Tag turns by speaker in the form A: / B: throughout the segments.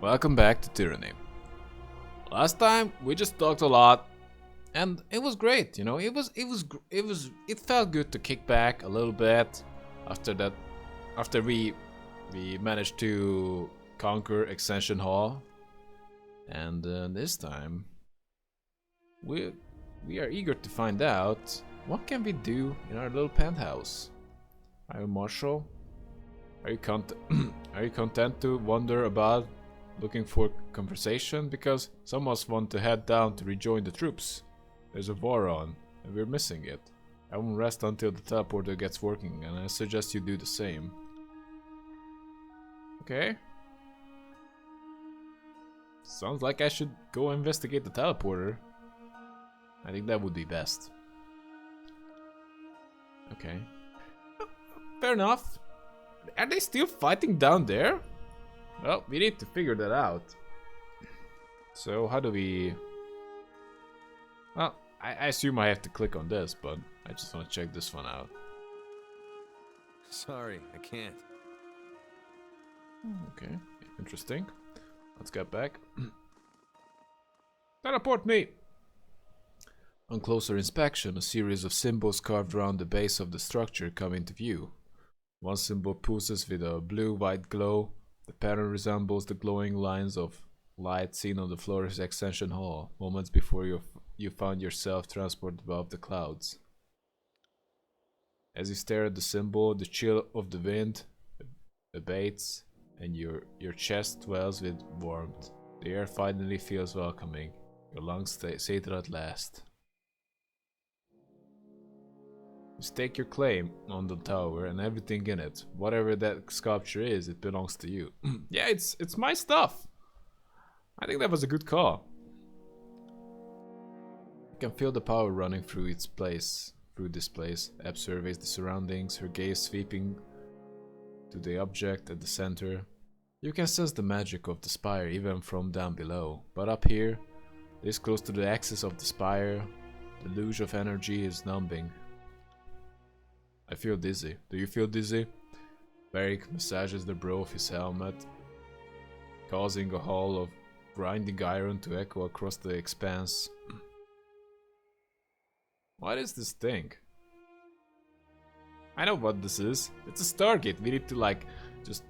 A: Welcome back to Tyranny. Last time we just talked a lot, and it was great. You know, it felt good to kick back a little bit after that. After we managed to conquer Extension Hall, and this time we we are eager to find out what can we do in our little penthouse. Are you Marshall? Are you are you content to wander about looking for conversation? Because some of us want to head down to rejoin the troops. There's a war on, and we're missing it. I won't rest until the teleporter gets working, and I suggest you do the same. Okay. Sounds like I should go investigate the teleporter. I think that would be best. Okay. Fair enough. Are they still fighting down there? Well, we need to figure that out. So how do we... Well, I assume I have to click on this, but I just want to check this one out.
B: Sorry, I can't.
A: Okay, interesting. Let's get back. Teleport me! On closer inspection, a series of symbols carved around the base of the structure come into view. One symbol pulses with a blue-white glow. The pattern resembles the glowing lines of light seen on the floor of the Extension Hall, moments before you found yourself transported above the clouds. As you stare at the symbol, the chill of the wind abates, and your chest swells with warmth. The air finally feels welcoming. Your lungs settle at last. You stake your claim on the tower and everything in it. Whatever that sculpture is, it belongs to you. Yeah, it's my stuff. I think that was a good call. You can feel the power running through this place. Ebb surveys the surroundings, her gaze sweeping to the object at the center. You can sense the magic of the spire even from down below, but up here, this close to the axis of the spire, the luge of energy is numbing. I feel dizzy. Do you feel dizzy? Varric massages the brow of his helmet, causing a hall of grinding iron to echo across the expanse. What is this thing? I know what this is. It's a Stargate. We need to like just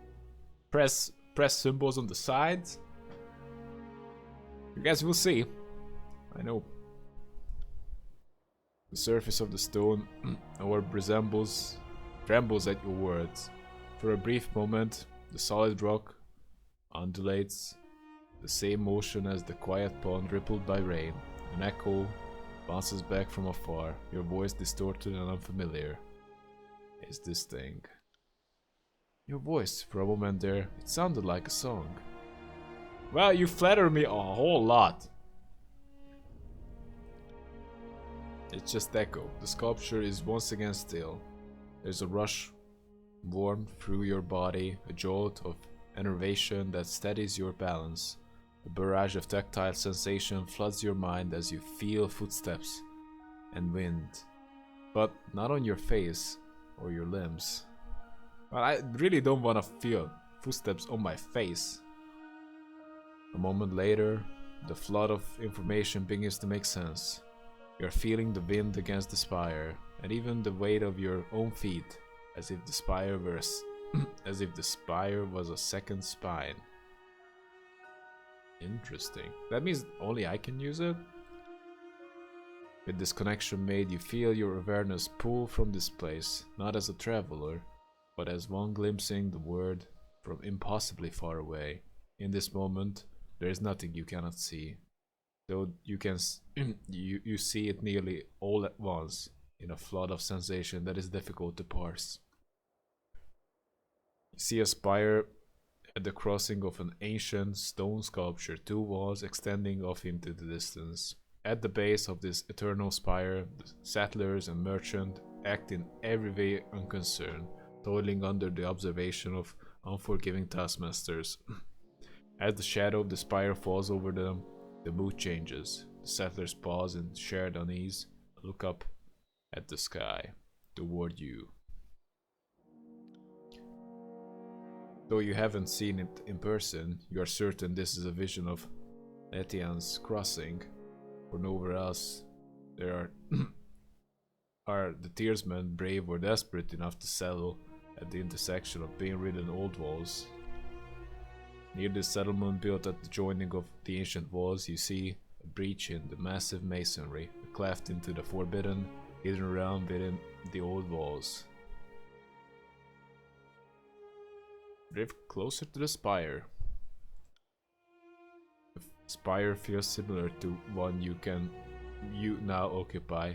A: press symbols on the sides. You guys will see. I know. The surface of the stone orb trembles at your words. For a brief moment, the solid rock undulates, the same motion as the quiet pond rippled by rain. An echo bounces back from afar, your voice distorted and unfamiliar. Is this thing? Your voice, for a moment there, it sounded like a song. Well, you flatter me a whole lot. It's just echo. The sculpture is once again still. There's a rush warm through your body, a jolt of enervation that steadies your balance. A barrage of tactile sensation floods your mind as you feel footsteps and wind. But not on your face or your limbs. Well, I really don't want to feel footsteps on my face. A moment later, the flood of information begins to make sense. You're feeling the wind against the spire, and even the weight of your own feet, as if the spire was a second spine. Interesting. That means only I can use it? With this connection made, you feel your awareness pull from this place, not as a traveler, but as one glimpsing the world from impossibly far away. In this moment, there is nothing you cannot see. Though you can you see it nearly all at once in a flood of sensation that is difficult to parse. You see a spire at the crossing of an ancient stone sculpture, two walls extending off into the distance. At the base of this eternal spire, the settlers and merchants act in every way unconcerned, toiling under the observation of unforgiving taskmasters. As the shadow of the spire falls over them, the mood changes. The settlers pause in shared unease, look up at the sky, toward you. Though you haven't seen it in person, you are certain this is a vision of Etienne's crossing, for nowhere else there are the tearsmen brave or desperate enough to settle at the intersection of pain-ridden old walls. Near the settlement built at the joining of the ancient walls, you see a breach in the massive masonry, a cleft into the forbidden, hidden realm within the old walls. Drift closer to the spire. The spire feels similar to one you now occupy,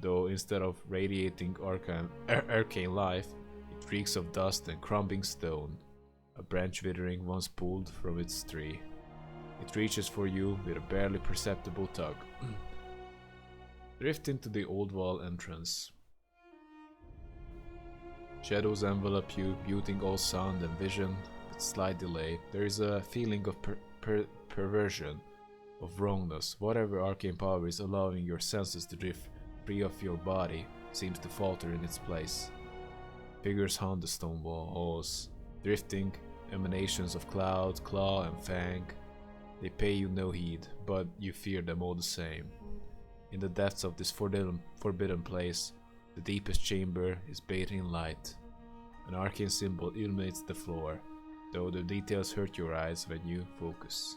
A: though instead of radiating arcane life, it reeks of dust and crumbling stone, a branch withering once pulled from its tree. It reaches for you with a barely perceptible tug. Drift into the old wall entrance. Shadows envelop you, muting all sound and vision with slight delay. There is a feeling of perversion, of wrongness. Whatever arcane power is allowing your senses to drift free of your body seems to falter in its place. Figures haunt the stone walls, drifting emanations of cloud, claw, and fang. They pay you no heed, but you fear them all the same. In the depths of this forbidden place, the deepest chamber is bathed in light. An arcane symbol illuminates the floor, though the details hurt your eyes when you focus.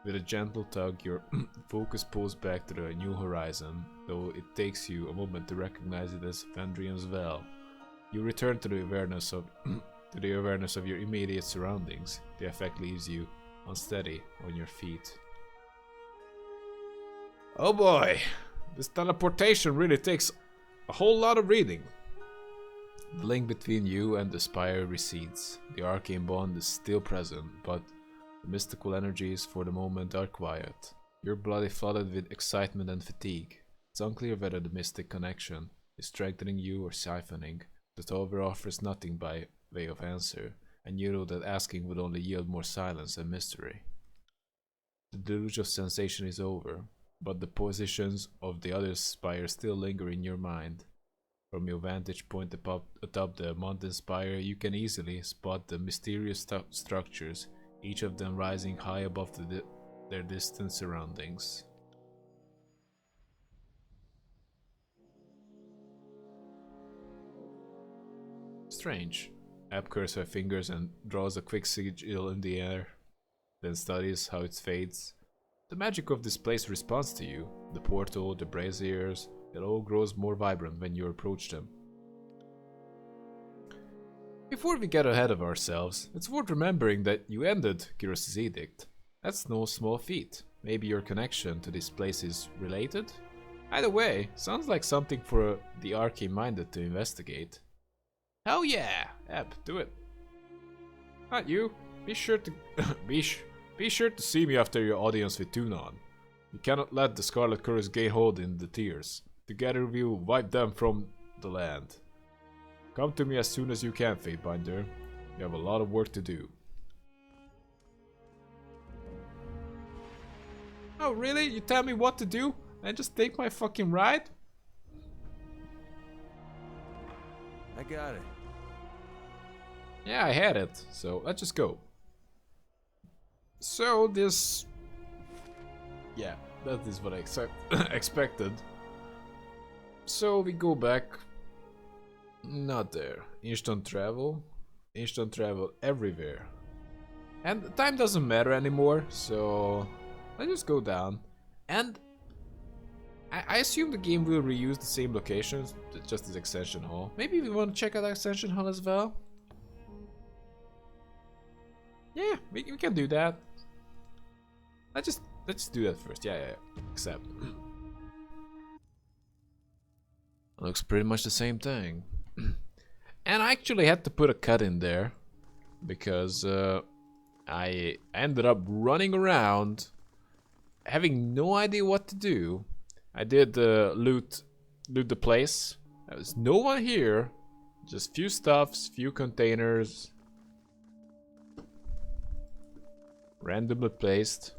A: With a gentle tug, your focus pulls back to the new horizon, though it takes you a moment to recognize it as Vendrian's Well. You return to the awareness of your immediate surroundings. The effect leaves you unsteady on your feet. Oh boy, this teleportation really takes a whole lot of reading. The link between you and the spire recedes. The arcane bond is still present, but the mystical energies for the moment are quiet. Your blood is flooded with excitement and fatigue. It's unclear whether the mystic connection is strengthening you or siphoning. The tower offers nothing by way of answer, and you know that asking would only yield more silence and mystery. The deluge of sensation is over, but the positions of the other spires still linger in your mind. From your vantage point atop the mountain spire, you can easily spot the mysterious structures, each of them rising high above their distant surroundings. Strange. Ab curls her fingers and draws a quick sigil in the air, then studies how it fades. The magic of this place responds to you. The portal, the braziers, it all grows more vibrant when you approach them. Before we get ahead of ourselves, it's worth remembering that you ended Kyros's edict. That's no small feat. Maybe your connection to this place is related? Either way, sounds like something for the arcane-minded to investigate. Hell yeah! Eb, do it. Not you. Be sure to be sure to see me after your audience with Tunon. You cannot let the Scarlet Curse gain hold in the tears. Together we will wipe them from the land. Come to me as soon as you can, Fatebinder. You have a lot of work to do. Oh really? You tell me what to do and just take my fucking ride?
B: I got it.
A: Yeah, I had it, so let's just go. So this... yeah, that is what I expected. So we go back. Not there. Instant travel. Instant travel everywhere. And time doesn't matter anymore, so let's just go down. And I assume the game will reuse the same locations, just as Extension Hall. Maybe we want to check out Extension Hall as well. Yeah, we can do that. Let's do that first. Yeah. Accept. Looks pretty much the same thing. And I actually had to put a cut in there because I ended up running around having no idea what to do. I did loot the place. There was no one here, just few stuffs, few containers, randomly placed.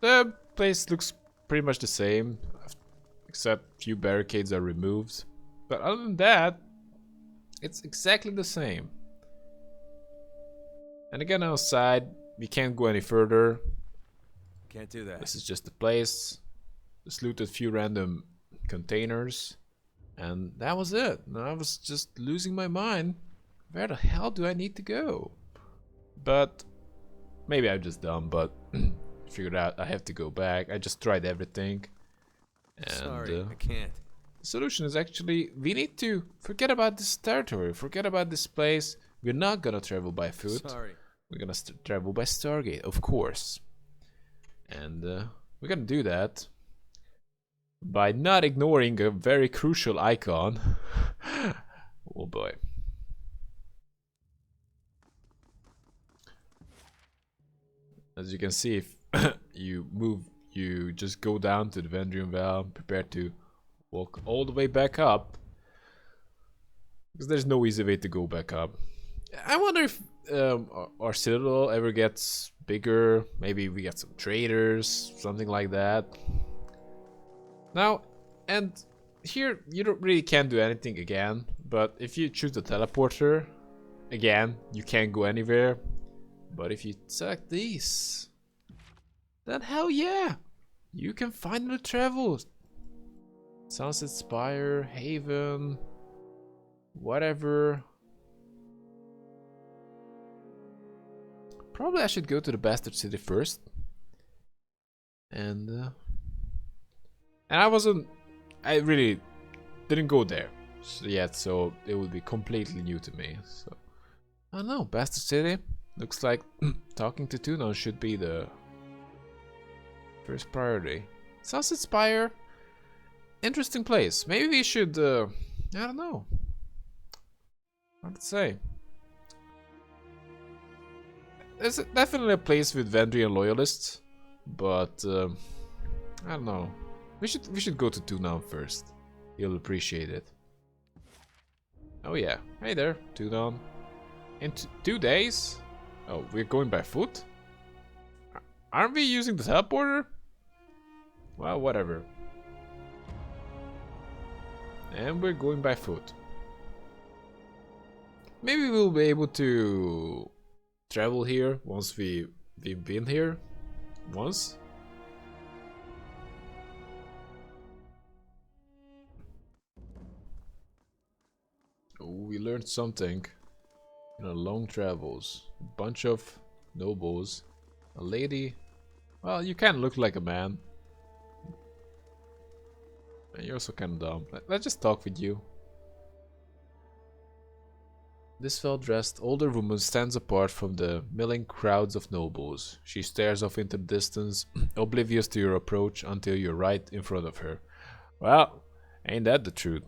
A: The place looks pretty much the same, except few barricades are removed. But other than that, it's exactly the same. And again outside, we can't go any further.
B: Can't do that.
A: This is just the place. Just looted a few random containers. And that was it. And I was just losing my mind. Where the hell do I need to go? But maybe I'm just dumb, but figured out I have to go back. I just tried everything. And
B: Sorry, I can't.
A: the solution is actually we need to forget about this territory, forget about this place. We're not gonna travel by foot.
B: Sorry.
A: We're gonna travel by Stargate, of course. And we're gonna do that by not ignoring a very crucial icon. Oh boy. As you can see, if you move, you just go down to the Vendrian Well, prepare to walk all the way back up. Because there's no easy way to go back up. I wonder if our citadel ever gets bigger. Maybe we get some traders, something like that. Now, and here you don't really can't do anything again. But if you choose the teleporter, again, you can't go anywhere. But if you select these, then hell yeah, you can finally travel. Sunset Spire, Haven, whatever. Probably I should go to the Bastard City first. And I really didn't go there yet, so it would be completely new to me. So I don't know, Bastard City looks like talking to Tunon should be the first priority. Sunset Spire, interesting place. Maybe we should I don't know. Hard to say. It's definitely a place with Vendrian loyalists, but I don't know. We should go to Tunon first. He'll appreciate it. Oh yeah, hey there, Tunon. In 2 days? Oh, we're going by foot? Aren't we using the teleporter? Well, whatever. And we're going by foot. Maybe we'll be able to travel here once we've been here once. Oh, we learned something in our long travels. A bunch of nobles, a lady. Well, you kind of look like a man. And you're also kind of dumb. Let's just talk with you. This well-dressed older woman stands apart from the milling crowds of nobles. She stares off into the distance, oblivious to your approach until you're right in front of her. Well, ain't that the truth?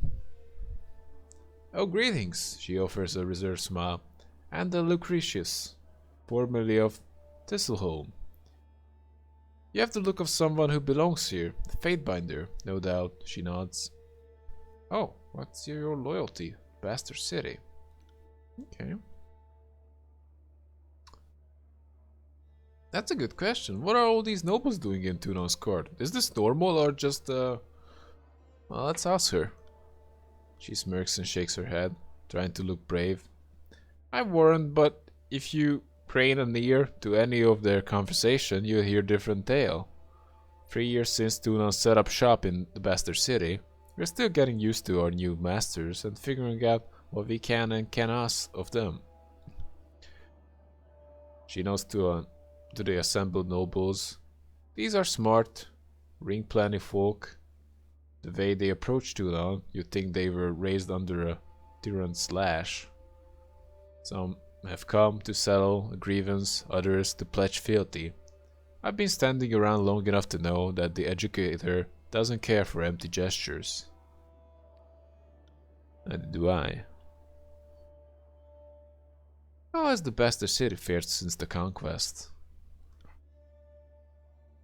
A: Oh, greetings, she offers a reserved smile. And the Lucretius, formerly of Thistleholm. You have the look of someone who belongs here, the Fatebinder, no doubt, she nods. Oh, what's your loyalty? Bastard City. Okay. That's a good question. What are all these nobles doing in Tunon's court? Is this normal or just well, let's ask her. She smirks and shakes her head, trying to look brave. I warned, but if you crane an ear to any of their conversation, you'll hear a different tale. 3 years since Tunon set up shop in the Bastard City, we're still getting used to our new masters and figuring out what we can and can ask of them. She nods to the assembled nobles. These are smart, ring-planning folk. The way they approach Tunon, you'd think they were raised under a tyrant's lash. Some have come to settle a grievance, others to pledge fealty. I've been standing around long enough to know that the educator doesn't care for empty gestures. Neither do I. How has the Bastard City fared since the conquest?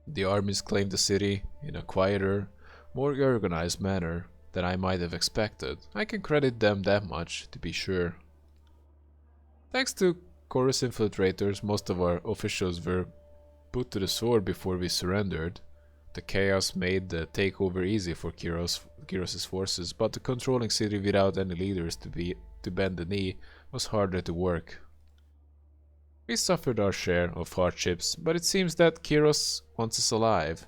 A: The armies claimed the city in a quieter, more organized manner than I might have expected. I can credit them that much, to be sure. Thanks to Chorus infiltrators, most of our officials were put to the sword before we surrendered. The chaos made the takeover easy for Kiros's forces, but the controlling city without any leaders to bend the knee was harder to work. We suffered our share of hardships, but it seems that Kiros wants us alive.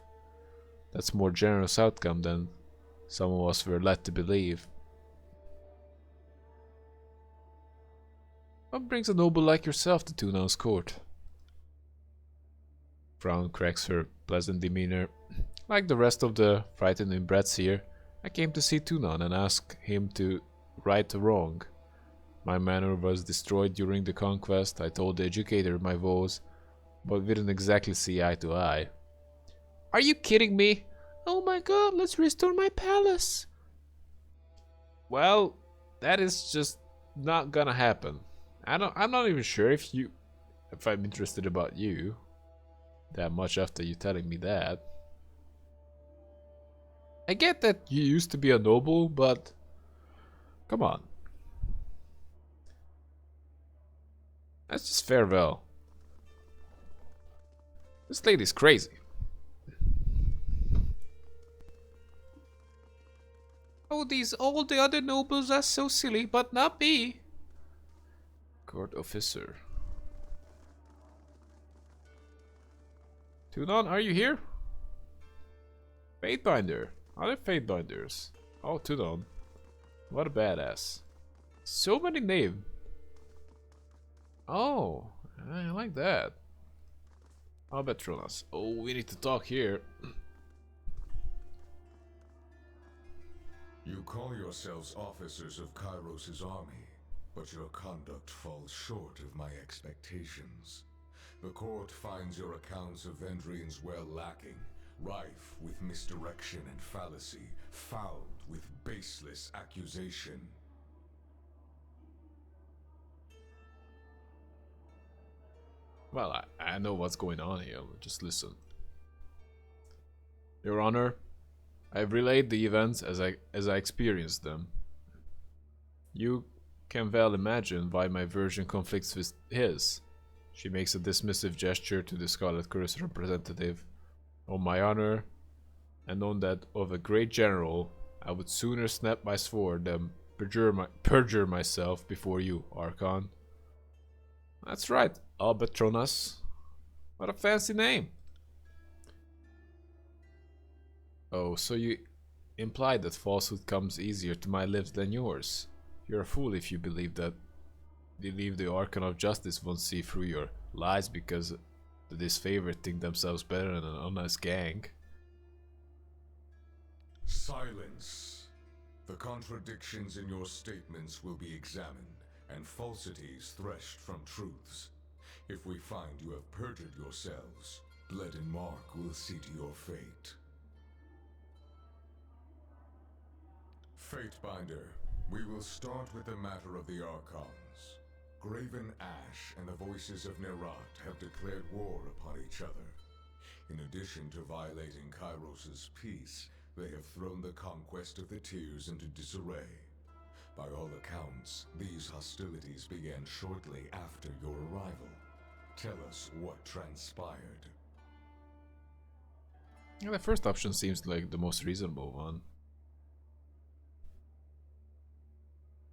A: That's more generous outcome than some of us were led to believe. What brings a noble like yourself to Tuna's court? Frown cracks her pleasant demeanor. Like the rest of the frightened inbreds here, I came to see Tunan and ask him to right a wrong. My manor was destroyed during the conquest. I told the educator my woes, but we didn't exactly see eye to eye. Are you kidding me? Oh my god, let's restore my palace. Well, that is just not gonna happen. I'm not even sure if I'm interested about you that much after you telling me that. I get that you used to be a noble, but come on. That's just farewell. This lady's crazy. Oh, all the other nobles are so silly, but not me. Court officer. Tunan, are you here? Fatebinder. Other Fatebinders. Oh, Tunan. What a badass. So many names. Oh, I like that. Albatronas. Oh, we need to talk here.
C: You call yourselves officers of Kairos' army, but your conduct falls short of my expectations. The court finds your accounts of Vendrian's well lacking, rife with misdirection and fallacy, fouled with baseless accusation.
A: Well, I know what's going on here. Just listen. Your Honor, I've relayed the events as I experienced them. You can well imagine why my version conflicts with his. She makes a dismissive gesture to the Scarlet Curse representative. On my honor, and on that of a great general, I would sooner snap my sword than perjure myself before you, Archon. That's right, Albatronas. What a fancy name. Oh, so you implied that falsehood comes easier to my lips than yours. You're a fool if you believe that. Believe the Archon of Justice won't see through your lies because the disfavored think themselves better than an honest gang.
C: Silence. The contradictions in your statements will be examined, and falsities threshed from truths. If we find you have perjured yourselves, Blood and Mark will see to your fate. Fatebinder, we will start with the matter of the Archons. Graven Ash and the Voices of Nerat have declared war upon each other. In addition to violating Kairos' peace, they have thrown the conquest of the Tears into disarray. By all accounts, these hostilities began shortly after your arrival. Tell us what transpired.
A: Yeah, the first option seems like the most reasonable one.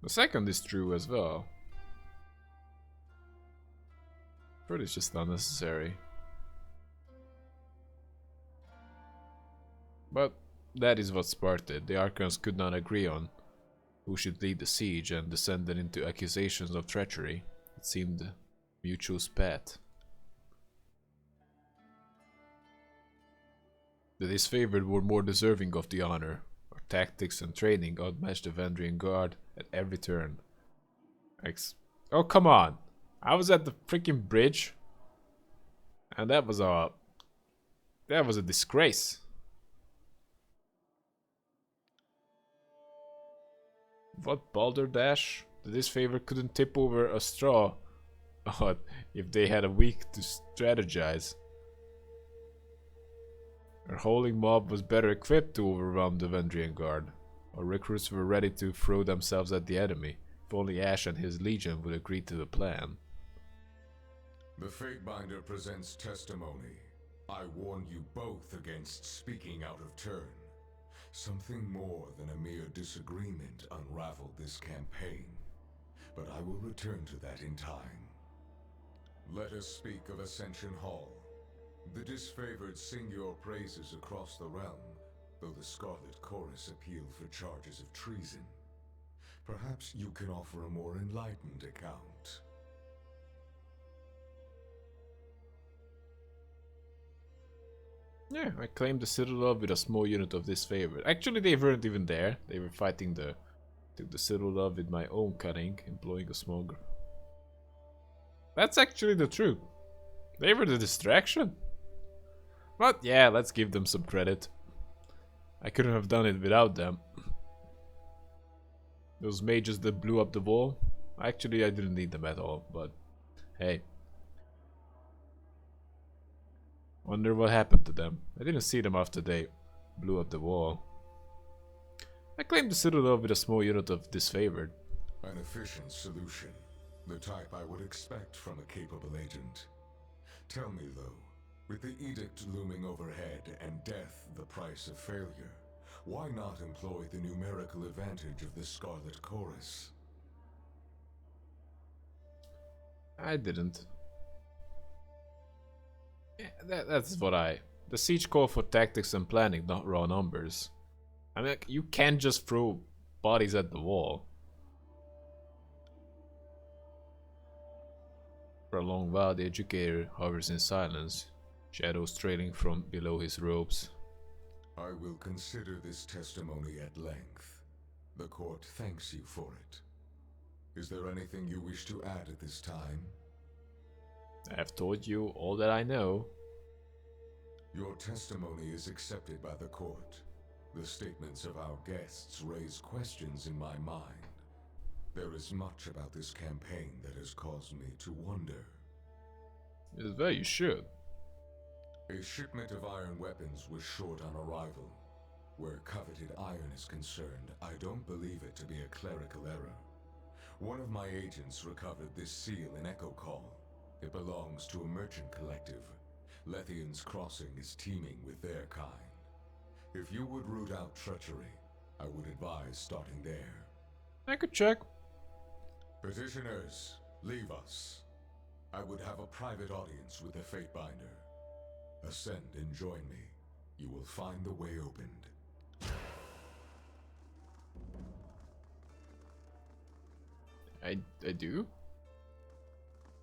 A: The second is true as well. Third is just unnecessary. But that is what sparked it. The Archons could not agree on who should lead the siege and descended into accusations of treachery. It seemed mutual spat. The disfavored were more deserving of the honor. Our tactics and training outmatched the Vendrian Guard at every turn. Oh, come on! I was at the freaking bridge, and that was a disgrace. What balderdash? The disfavor couldn't tip over a straw. Oh, if they had a week to strategize. Our holding mob was better equipped to overwhelm the Vendrian Guard. Our recruits were ready to throw themselves at the enemy, if only Ash and his legion would agree to the plan.
C: The Fatebinder presents testimony. I warn you both against speaking out of turn. Something more than a mere disagreement unraveled this campaign. But I will return to that in time. Let us speak of Ascension Hall. The disfavored sing your praises across the realm, though the Scarlet Chorus appeal for charges of treason. Perhaps you can offer a more enlightened account.
A: Yeah, I claimed the Citadel with a small unit of disfavored. Actually, they weren't even there. They were fighting took the Citadel with my own cunning, employing a small group. That's actually the truth. They were the distraction. But yeah, let's give them some credit. I couldn't have done it without them. Those mages that blew up the wall. Actually, I didn't need them at all, but hey. Wonder what happened to them. I didn't see them after they blew up the wall. I claimed the Citadel with a small unit of disfavored.
C: An efficient solution. The type I would expect from a capable agent. Tell me though, with the edict looming overhead and death the price of failure, why not employ the numerical advantage of the Scarlet Chorus?
A: I didn't. Yeah, that's what The siege called for tactics and planning, not raw numbers. I mean, like, you can't just throw bodies at the wall. For a long while, the educator hovers in silence, shadows trailing from below his robes.
C: I will consider this testimony at length. The court thanks you for it. Is there anything you wish to add at this time?
A: I have told you all that I know.
C: Your testimony is accepted by the court. The statements of our guests raise questions in my mind. There is much about this campaign that has caused me to wonder.
A: It is where you should.
C: A shipment of iron weapons was short on arrival. Where coveted iron is concerned, I don't believe it to be a clerical error. One of my agents recovered this seal in Echo Call. It belongs to a merchant collective. Lethian's Crossing is teeming with their kind. If you would root out treachery, I would advise starting there.
A: I could check.
C: Petitioners, leave us. I would have a private audience with the Fatebinder. Ascend and join me. You will find the way opened.
A: I do?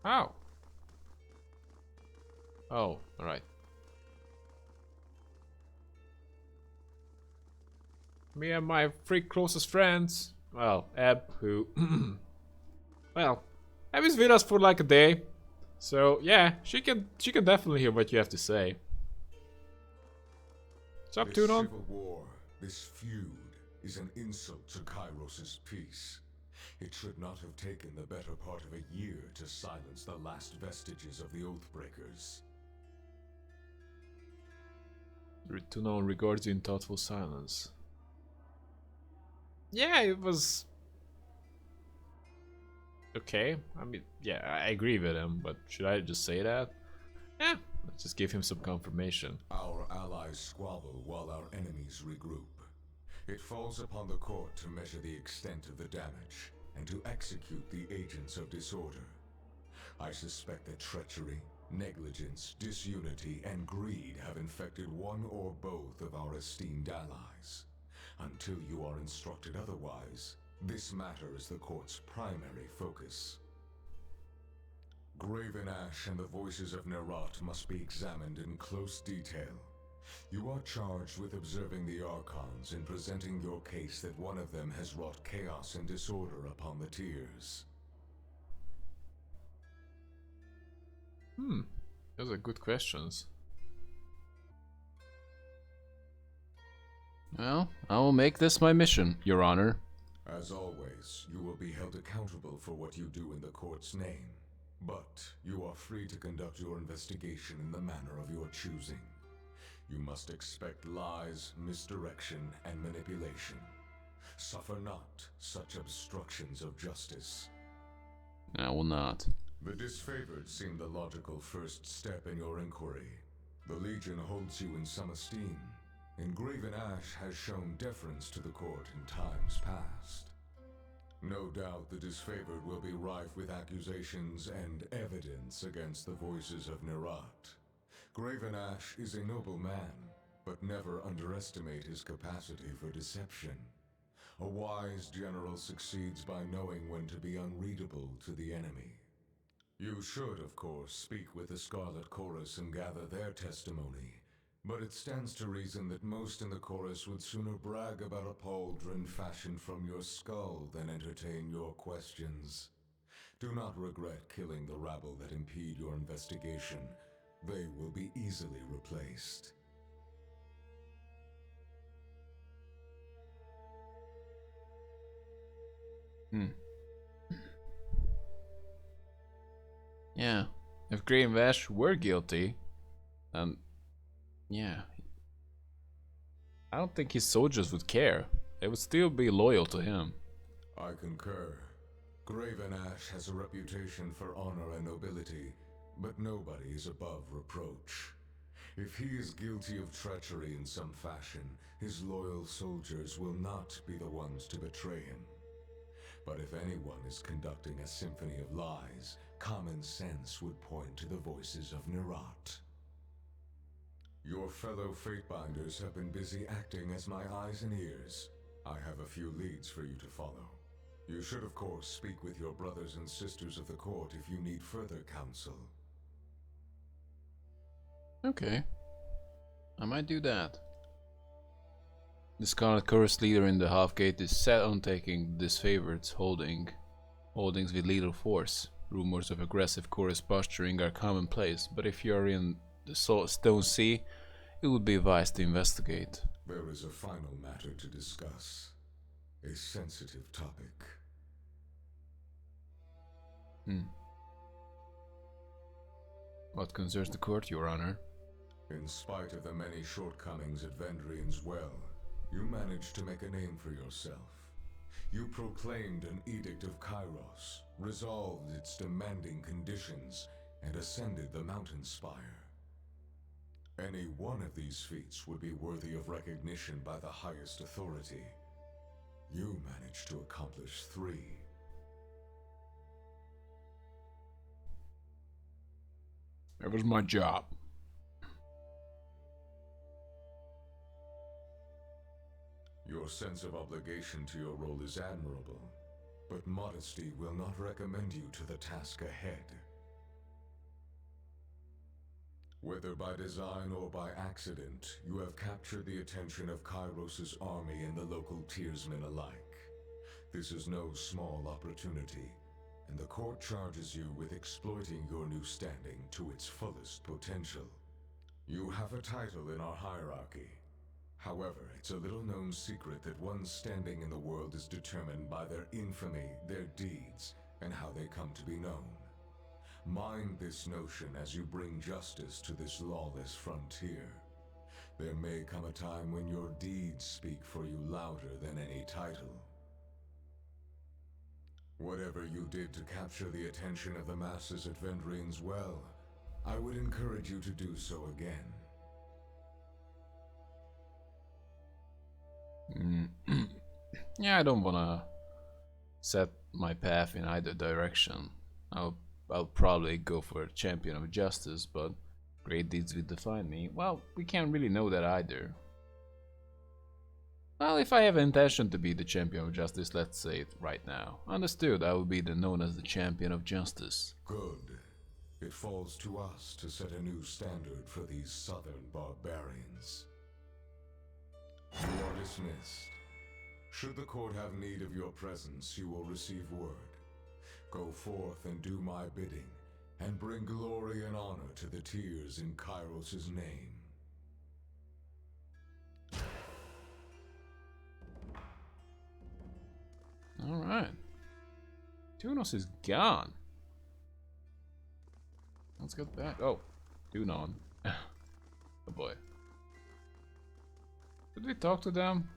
A: How? Oh, alright. Me and my three closest friends. Well, Eb, who... well, Eb is with us for like a day. So, yeah, she can definitely hear what you have to say. What's up,
C: This
A: Tunon?
C: civil war, this feud, is an insult to Kairos' peace. It should not have taken the better part of a year to silence the last vestiges of the Oathbreakers.
A: Tunon regards you in thoughtful silence. Yeah, it was... okay. I mean, yeah, I agree with him, but should I just say that? Yeah, let's just give him some confirmation.
C: Our allies squabble while our enemies regroup. It falls upon the court to measure the extent of the damage and to execute the agents of disorder. I suspect that treachery, negligence, disunity, and greed have infected one or both of our esteemed allies. Until you are instructed otherwise, this matter is the court's primary focus. Graven Ash and the voices of Nerat must be examined in close detail. You are charged with observing the Archons and presenting your case that one of them has wrought chaos and disorder upon the tiers.
A: Those are good questions.
D: Well, I will make this my mission, Your Honor.
C: As always, you will be held accountable for what you do in the court's name. But you are free to conduct your investigation in the manner of your choosing. You must expect lies, misdirection, and manipulation. Suffer not such obstructions of justice.
D: I will not.
C: The disfavored seem the logical first step in your inquiry. The Legion holds you in some esteem. And Graven Ash has shown deference to the court in times past. No doubt the disfavored will be rife with accusations and evidence against the voices of Nerat. Graven Ash is a noble man, but never underestimate his capacity for deception. A wise general succeeds by knowing when to be unreadable to the enemy. You should, of course, speak with the Scarlet Chorus and gather their testimony, but it stands to reason that most in the chorus would sooner brag about a pauldron fashioned from your skull than entertain your questions. Do not regret killing the rabble that impede your investigation. They will be easily replaced.
D: Yeah, if Grey and Vash were guilty, then yeah, I don't think his soldiers would care. They would still be loyal to him.
C: I concur. Graven Ash has a reputation for honor and nobility, but nobody is above reproach. If he is guilty of treachery in some fashion, his loyal soldiers will not be the ones to betray him. But if anyone is conducting a symphony of lies, common sense would point to the voices of Nerat. Your fellow Fatebinders have been busy acting as my eyes and ears. I have a few leads for you to follow. You should, of course, speak with your brothers and sisters of the court if you need further counsel.
D: Okay, I might do that. The Scarlet Chorus leader in the Halfgate is set on taking disfavored's holdings with little force. Rumors of aggressive chorus posturing are commonplace, but if you are in the Stone Sea, it would be wise to investigate.
C: There is a final matter to discuss. A sensitive topic.
D: What concerns the court, Your Honor?
C: In spite of the many shortcomings at Vendrian's Well, you managed to make a name for yourself. You proclaimed an Edict of Kairos, resolved its demanding conditions, and ascended the mountain spire. Any one of these feats would be worthy of recognition by the highest authority. You managed to accomplish 3.
D: That was my job.
C: Your sense of obligation to your role is admirable, but modesty will not recommend you to the task ahead. Whether by design or by accident, you have captured the attention of Kairos' army and the local tiersmen alike. This is no small opportunity, and the court charges you with exploiting your new standing to its fullest potential. You have a title in our hierarchy. However, it's a little-known secret that one's standing in the world is determined by their infamy, their deeds, and how they come to be known. Mind this notion as you bring justice to this lawless frontier. There may come a time when your deeds speak for you louder than any title. Whatever you did to capture the attention of the masses at Vendrian's Well, I would encourage you to do so again.
D: Yeah, I don't wanna set my path in either direction. I'll probably go for a champion of justice, but great deeds will define me. Well, we can't really know that either. Well, if I have intention to be the champion of justice, let's say it right now. Understood, I will be known as the champion of justice.
C: Good. It falls to us to set a new standard for these southern barbarians. You are dismissed. Should the court have need of your presence, you will receive word. Go forth and do my bidding, and bring glory and honor to the tiers in Kairos' name.
D: Alright. Tunos is gone. Let's get back. Oh, Tunon. Oh boy. Did we talk to them?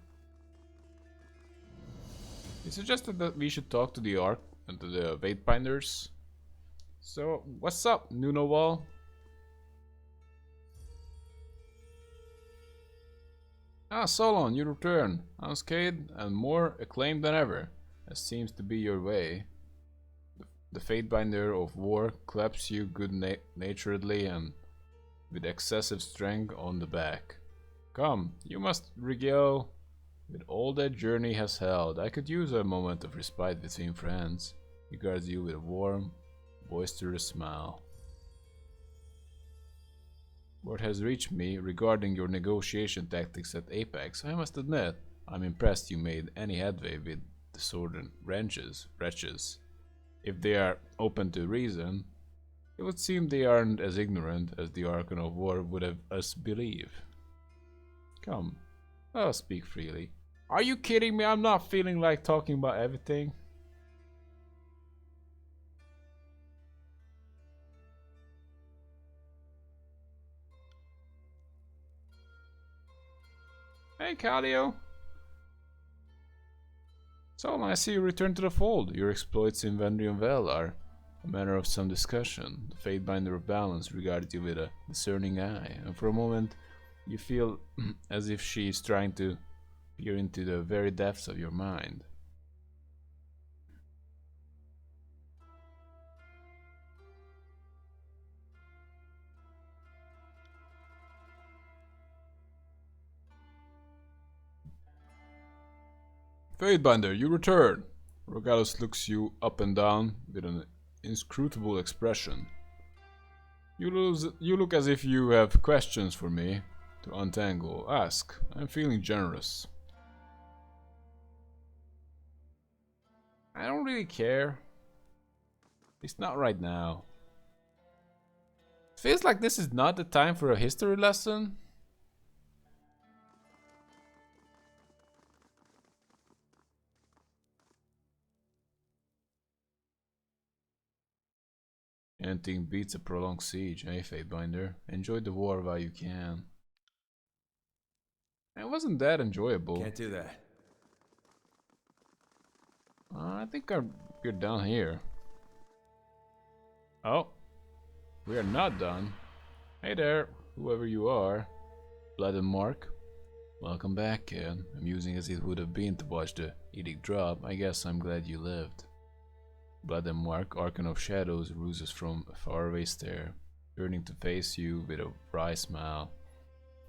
D: He suggested that we should talk to the Ark and to the Fatebinders. So, what's up, Nunowal? Ah, Solon, you return, unscathed and more acclaimed than ever. as seems to be your way. The Fatebinder of War claps you good-naturedly and with excessive strength on the back. Come, you must regale with all that journey has held. I could use a moment of respite between friends. He regards you with a warm, boisterous smile. What has reached me regarding your negotiation tactics at Apex, I must admit, I'm impressed you made any headway with the sword and wretches. If they are open to reason, it would seem they aren't as ignorant as the Archon of War would have us believe. Come, let us speak freely. Are you kidding me? I'm not feeling like talking about everything. Hey, Calio. So, I see you return to the fold. Your exploits in Vendrian Vel are a matter of some discussion. The Fatebinder of Balance regards you with a discerning eye, and for a moment you feel as if she is trying to peer into the very depths of your mind. Fatebinder, you return! Rogalus looks you up and down with an inscrutable expression. You look as if you have questions for me to untangle. Ask. I'm feeling generous. I don't really care. It's not right now. Feels like this is not the time for a history lesson. Anything beats a prolonged siege, eh, Fatebinder? Enjoy the war while you can. It wasn't that enjoyable.
B: Can't do that.
D: I think we're done here. Oh, we are not done. Hey there, whoever you are. Blood and Mark. Welcome back, kid. Amusing as it would have been to watch the edict drop, I guess I'm glad you lived. Blood and Mark, Archon of Shadows, ruses from a faraway stare, turning to face you with a wry smile.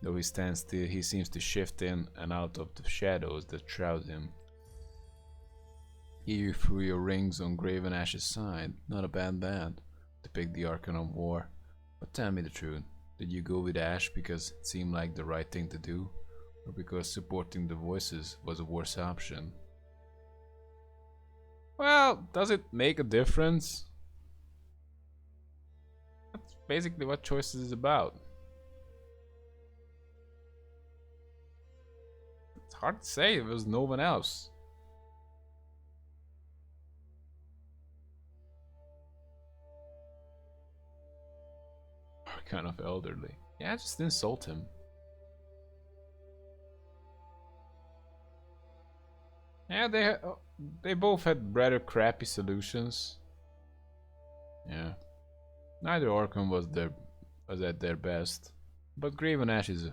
D: Though he stands still, he seems to shift in and out of the shadows that shroud him. You threw your rings on Graven Ash's side, not a bad bet to pick the Archon of War. But tell me the truth, did you go with Ash because it seemed like the right thing to do, or because supporting the voices was a worse option? Well, does it make a difference? That's basically what Choices is about. It's hard to say, it was no one else. Kind of elderly. Yeah, just insult him. Yeah, they both had rather crappy solutions. Yeah, neither Arkham was at their best, but Graven Ash is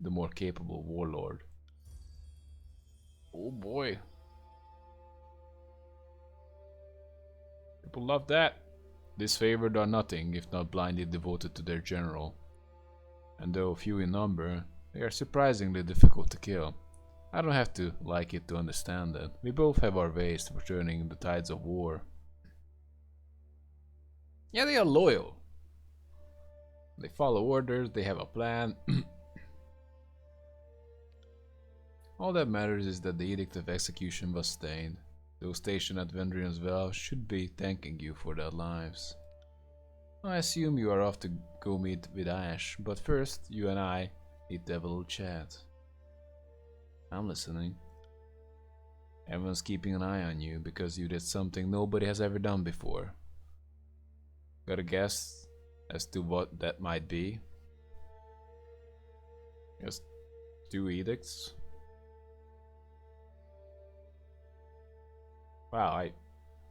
D: the more capable warlord. Oh boy, people love that. Disfavored are nothing if not blindly devoted to their general, and though few in number, they are surprisingly difficult to kill. I don't have to like it to understand that. We both have our ways for turning the tides of war. Yeah, they are loyal. They follow orders, they have a plan. All that matters is that the Edict of Execution was stained. Those stationed at Vendrian's Well should be thanking you for their lives. I assume you are off to go meet with Ash, but first you and I need to have a little chat. I'm listening. Everyone's keeping an eye on you because you did something nobody has ever done before. Got a guess as to what that might be? Just 2 edicts? Wow,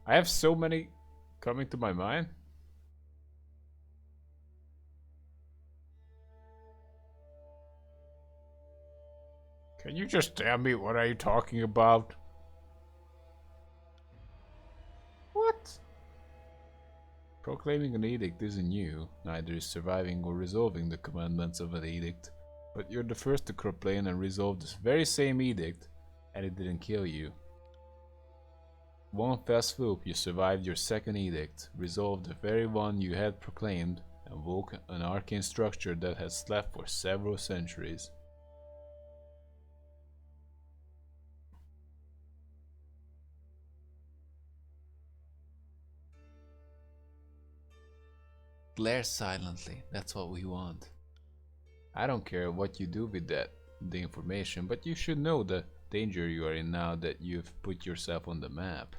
D: I have so many coming to my mind. Can you just tell me what are you talking about? Proclaiming an edict isn't new, neither is surviving or resolving the commandments of an edict. But you're the first to proclaim and resolve this very same edict, and it didn't kill you. One fell swoop, you survived your second edict, resolved the very one you had proclaimed, and woke an arcane structure that had slept for several centuries. Glare silently, that's what we want. I don't care what you do with the information, but you should know the danger you are in now that you've put yourself on the map.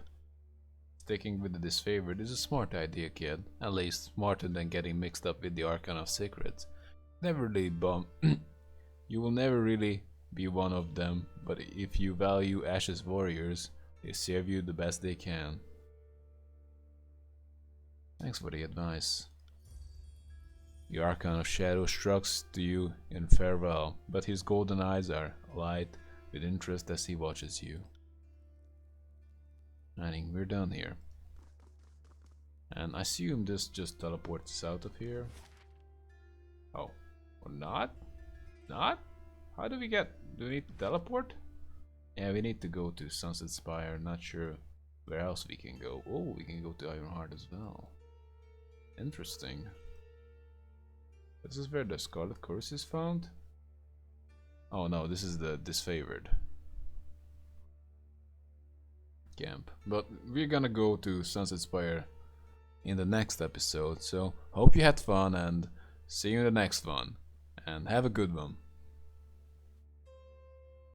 D: Sticking with the disfavored is a smart idea, kid. At least smarter than getting mixed up with the Archon of Secrets. Never really You will never really be one of them, but if you value Ash's warriors, they serve you the best they can. Thanks for the advice. The Archon of Shadow shrugs to you in farewell, but his golden eyes are alight with interest as he watches you. I think we're done here. And I assume this just teleports us out of here. Oh, or not? Not? How do we get... do we need to teleport? Yeah, we need to go to Sunset Spire. Not sure where else we can go. Oh, we can go to Ironheart as well. Interesting. This is where the Scarlet Curse is found? Oh no, this is the disfavored camp. But we're gonna go to Sunset Spire in the next episode, so hope you had fun and see you in the next one. And have a good one.